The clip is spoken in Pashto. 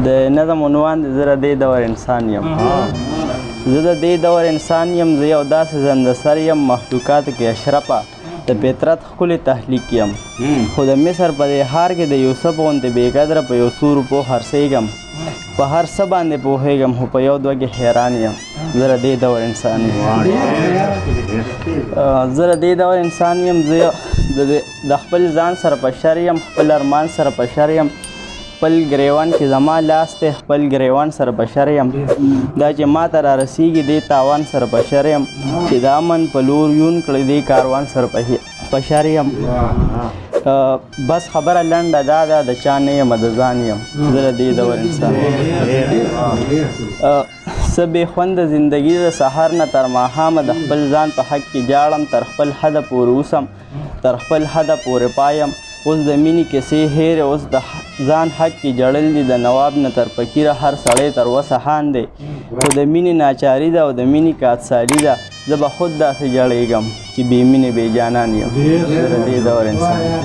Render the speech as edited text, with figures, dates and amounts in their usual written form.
د نظم عنوان دی زه د دې دور انسان یم. زه د دې دور انسان یم، زه یو داسې زندسر یم مخلوقاتو کې اشرفه، د فطرت ښکلې تخلیق یم. خو د مصر په دې ښار کې د یوسف غوندې بېقدره په یو څو روپو خرڅېږم. په هر څه باندې پوهېږم خو په یو دوه کې حیران یم. زه د دې دور انسان یم. زه د دې دور انسان یم. زه د خپل ځان سره په شر یم، خپل ارمان سره په شر یم. خپل ګریوان کې زما لاس دی، خپل ګریوان سره په شر یم. دا چې ما ته رارسېږي دې تاوان سره په شر یم. چې د امن په لور یون کړی دې کاروان سره په شر یم. بس خبره لنډه دا ده، د چا نه یم د ځان یم. زه د دې دور انسان یم. څه بې خونده زندګي د سهار نه تر ماښامه د خپل ځان په حق کې جاړم. تر خپل حده پورې اوسم، تر خپل حده پورې پایم. اوس د مینې کیسې هېرې، اوس د ځان حق کې جړل دي. د نواب نه تر فقیره هر سړی تر وسه خان دی. خو د مینې ناچاري ده او د مینې کاتسالي ده. زه به خود داسې جړېږم چې بې مینې بې جانان یم. زه د دې دور انسان یم.